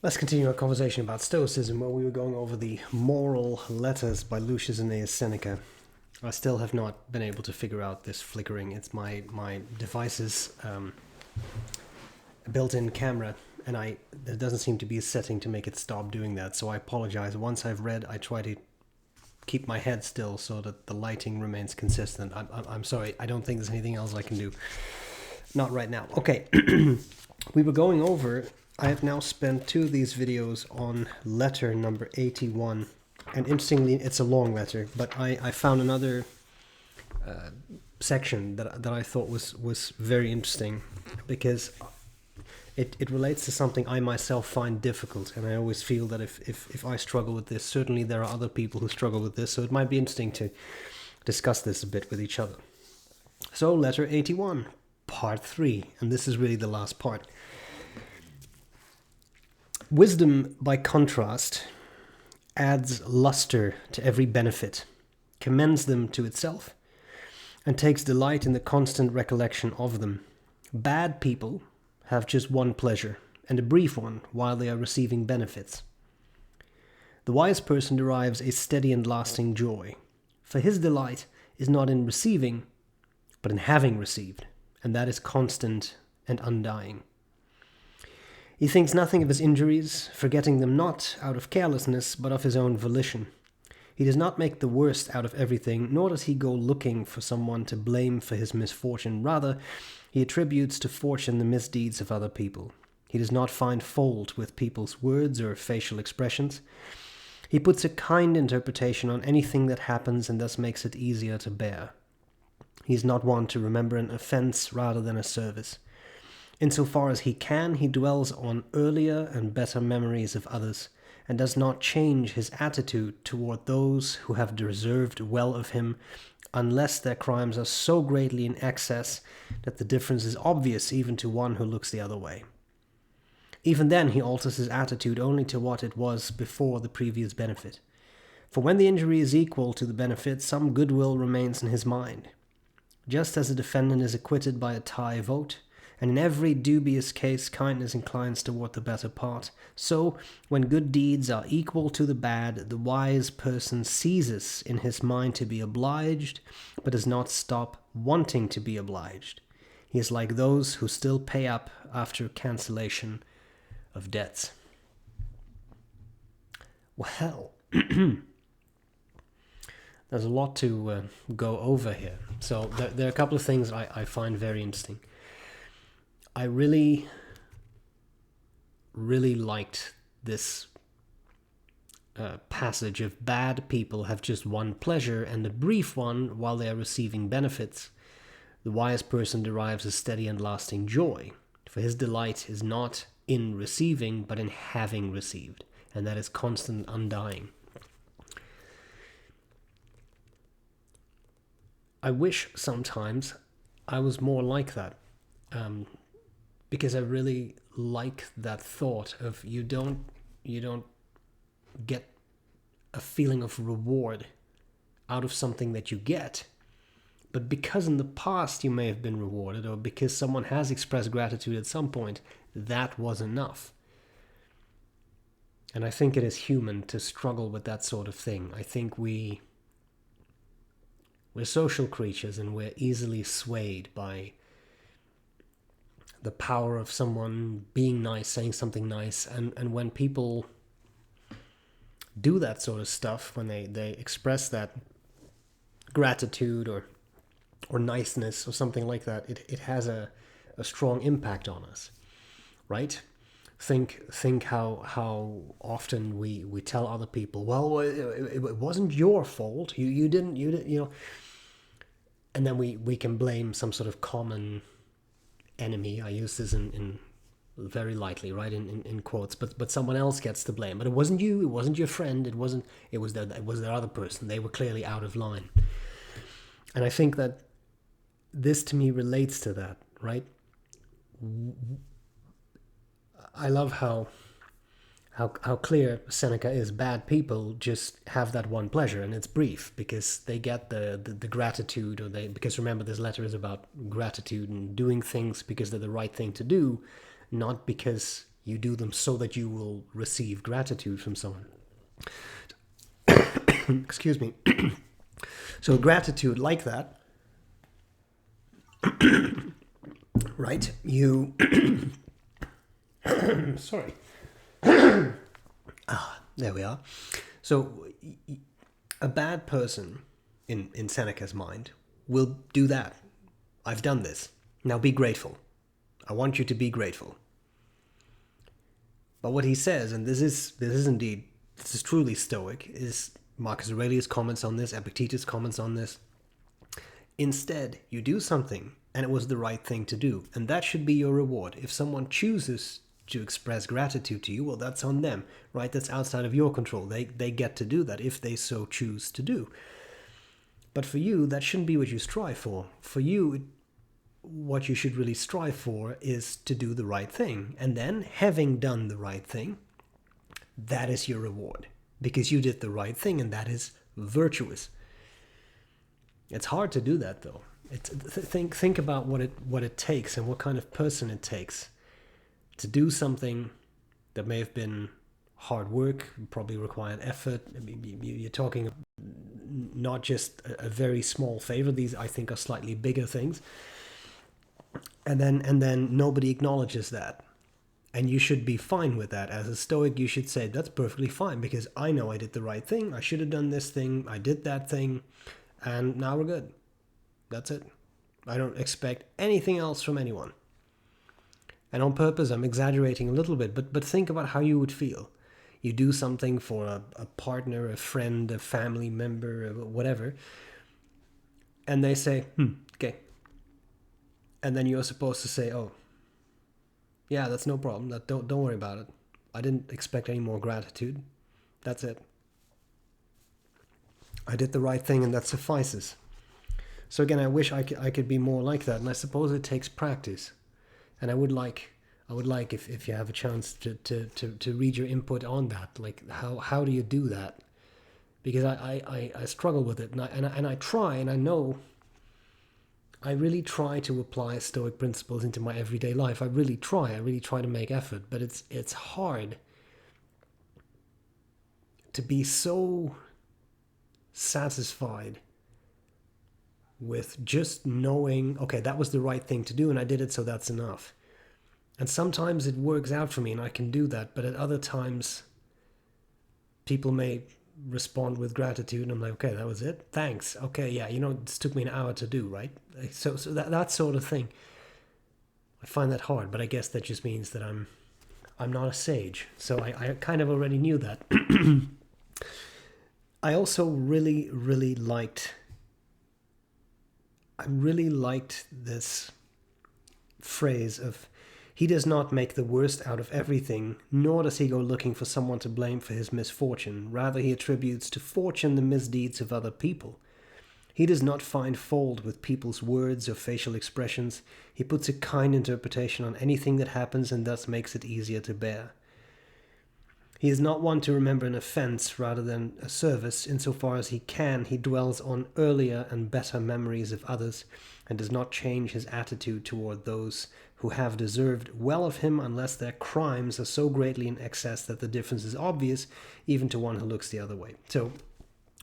Let's continue our conversation about Stoicism, where we were going over the moral letters by Lucius Annaeus Seneca. I still have not been able to figure out this flickering. It's my device's built-in camera, and there doesn't seem to be a setting to make it stop doing that. So I apologize. Once I've read, I try to keep my head still so that the lighting remains consistent. I'm sorry. I don't think there's anything else I can do. Not right now. Okay. We were going over. I have now spent 2 of these videos on letter number 81. And interestingly, it's a long letter, but I found another section that I thought was very interesting, because it relates to something I myself find difficult, and I always feel that if I struggle with this, certainly there are other people who struggle with this, so it might be interesting to discuss this a bit with each other. So, letter 81, part 3, and this is really the last part. Wisdom, by contrast, adds luster to every benefit, commends them to itself, and takes delight in the constant recollection of them. Bad people have just one pleasure, and a brief one, while they are receiving benefits. The wise person derives a steady and lasting joy, for his delight is not in receiving, but in having received, and that is constant and undying. He thinks nothing of his injuries, forgetting them not out of carelessness, but of his own volition. He does not make the worst out of everything, nor does he go looking for someone to blame for his misfortune. Rather, he attributes to fortune the misdeeds of other people. He does not find fault with people's words or facial expressions. He puts a kind interpretation on anything that happens and thus makes it easier to bear. He is not one to remember an offense rather than a service. Insofar as he can, he dwells on earlier and better memories of others, and does not change his attitude toward those who have deserved well of him, unless their crimes are so greatly in excess that the difference is obvious even to one who looks the other way. Even then he alters his attitude only to what it was before the previous benefit. For when the injury is equal to the benefit, some goodwill remains in his mind. Just as a defendant is acquitted by a tie vote, and in every dubious case kindness inclines toward the better part, so, when good deeds are equal to the bad, the wise person ceases in his mind to be obliged, but does not stop wanting to be obliged. He is like those who still pay up after cancellation of debts. Well, there's a lot to go over here. So there are a couple of things I find very interesting. I really liked this passage of bad people have just one pleasure, and a brief one while they are receiving benefits. The wise person derives a steady and lasting joy, for his delight is not in receiving, but in having received, and that is constant and undying. I wish sometimes I was more like that. Because I really like that thought of you don't get a feeling of reward out of something that you get, but because in the past you may have been rewarded, or because someone has expressed gratitude at some point, that was enough. And I think it is human to struggle with that sort of thing. I think we're social creatures, and we're easily swayed by the power of someone being nice, saying something nice, and when people do that sort of stuff, when they express that gratitude or niceness or something like that, it has a strong impact on us, right? Think how often we tell other people, well, it wasn't your fault, you didn't, and then we can blame some sort of common enemy. I use this in very lightly, right, in quotes, but someone else gets the blame. But it wasn't you, it wasn't your friend, it was their other person. They were clearly out of line. And I think that this to me relates to that, right? I love how clear Seneca is. Bad people just have that one pleasure, and it's brief, because they get the gratitude, because remember, this letter is about gratitude and doing things because they're the right thing to do, not because You do them so that you will receive gratitude from someone. Excuse me. So gratitude like that, right? You, sorry. There we are. So a bad person in Seneca's mind will do that. I've done this. Now be grateful. I want you to be grateful. But what he says, and this is truly Stoic, is Marcus Aurelius comments on this, Epictetus comments on this. Instead, you do something, and it was the right thing to do, and that should be your reward. If someone chooses to express gratitude to you, well, that's on them, right? That's outside of your control. They get to do that if they so choose to do. But for you, that shouldn't be what you strive for. For you, what you should really strive for is to do the right thing. And then, having done the right thing, that is your reward. Because you did the right thing, and that is virtuous. It's hard to do that, though. Think about what it takes and what kind of person it takes to do something that may have been hard work, probably required effort. I mean, you're talking not just a very small favor. These, I think, are slightly bigger things. And then nobody acknowledges that. And you should be fine with that. As a Stoic, you should say, that's perfectly fine, because I know I did the right thing. I should have done this thing. I did that thing. And now we're good. That's it. I don't expect anything else from anyone. And on purpose, I'm exaggerating a little bit, but think about how you would feel. You do something for a partner, a friend, a family member, whatever, and they say, okay. And then you're supposed to say, oh, yeah, that's no problem. Don't worry about it. I didn't expect any more gratitude. That's it. I did the right thing, and that suffices. So again, I wish I could be more like that, and I suppose it takes practice. And I would like if you have a chance to read your input on that. Like how do you do that? Because I struggle with it, and I try, and I know I really try to apply Stoic principles into my everyday life. I really try to make effort, but it's hard to be so satisfied with just knowing, okay, that was the right thing to do and I did it, so that's enough. And sometimes it works out for me and I can do that, but at other times people may respond with gratitude and I'm like, okay, that was it, thanks, okay, yeah, this took me an hour to do, right? So that sort of thing, I find that hard, but I guess that just means that I'm not a sage, so I kind of already knew that. I also really liked this phrase of, he does not make the worst out of everything, nor does he go looking for someone to blame for his misfortune. Rather, he attributes to fortune the misdeeds of other people. He does not find fault with people's words or facial expressions. He puts a kind interpretation on anything that happens and thus makes it easier to bear. He is not one to remember an offense rather than a service. Insofar as he can, he dwells on earlier and better memories of others and does not change his attitude toward those who have deserved well of him unless their crimes are so greatly in excess that the difference is obvious even to one who looks the other way. So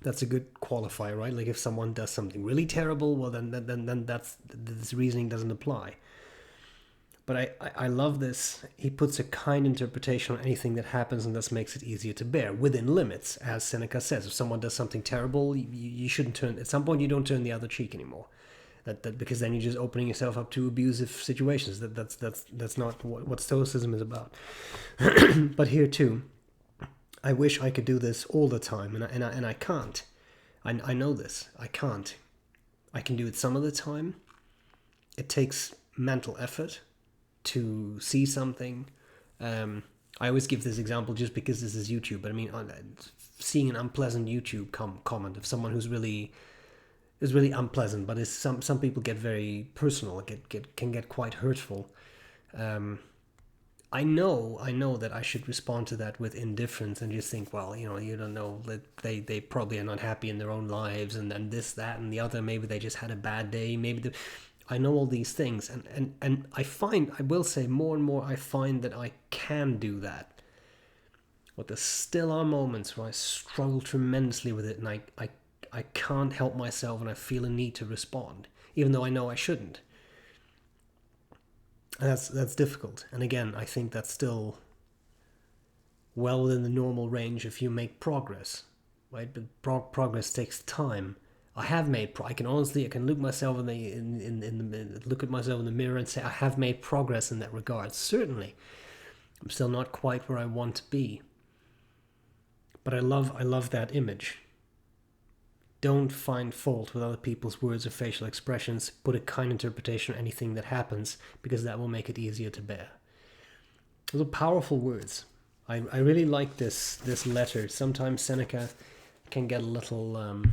that's a good qualifier, right? Like if someone does something really terrible, well then that's, this reasoning doesn't apply. But I love this. He puts a kind interpretation on anything that happens and thus makes it easier to bear, within limits, as Seneca says. If someone does something terrible, you shouldn't turn, at some point you don't turn the other cheek anymore. That because then you're just opening yourself up to abusive situations. That's not what Stoicism is about. But here too, I wish I could do this all the time, and I can't. I know this. I can't. I can do it some of the time. It takes mental effort to see something. I always give this example just because this is YouTube, but I mean, seeing an unpleasant YouTube comment of someone who's really unpleasant, but some people get very personal, can get quite hurtful. I know that I should respond to that with indifference and just think, well, you don't know, that they probably are not happy in their own lives, and then this, that, and the other. Maybe they just had a bad day. I know all these things, and I will say more and more I find that I can do that. But there still are moments where I struggle tremendously with it, and I can't help myself, and I feel a need to respond, even though I know I shouldn't. And that's difficult. And again, I think that's still well within the normal range if you make progress, right? But progress takes time. I have made. I can look myself look at myself in the mirror and say I have made progress in that regard. Certainly, I'm still not quite where I want to be. But I love that image. Don't find fault with other people's words or facial expressions. Put a kind interpretation on anything that happens, because that will make it easier to bear. Those are powerful words. I really like this letter. Sometimes Seneca can get a little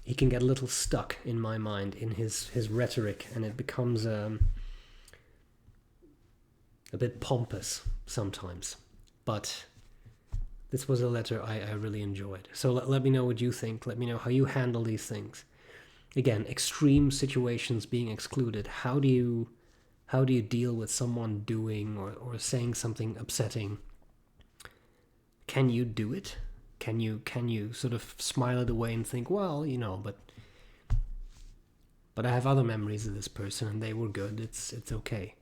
he can get a little stuck in my mind in his rhetoric, and it becomes a bit pompous sometimes. But this was a letter I really enjoyed. So let me know what you think. Let me know how you handle these things. Again, extreme situations being excluded. How do you deal with someone doing or saying something upsetting? Can you do it? Can you sort of smile it away and think, well, but I have other memories of this person and they were good. It's okay.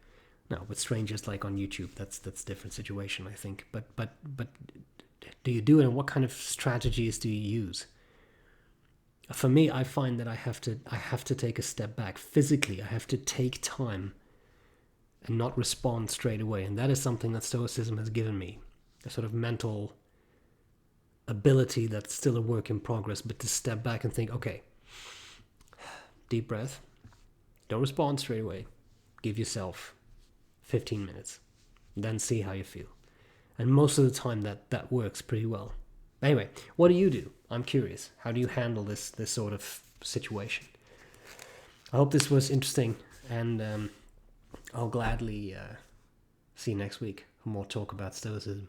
No, with strangers like on YouTube, that's a different situation, I think. But do you do it, and what kind of strategies do you use? For me, I find that I have to take a step back physically. I have to take time and not respond straight away, and that is something that Stoicism has given me, a sort of mental ability that's still a work in progress, but to step back and think, okay, deep breath, don't respond straight away, give yourself 15 minutes, then see how you feel. And most of the time that works pretty well. Anyway, what do you do? I'm curious. How do you handle this sort of situation? I hope this was interesting, and I'll gladly see you next week for more talk about Stoicism.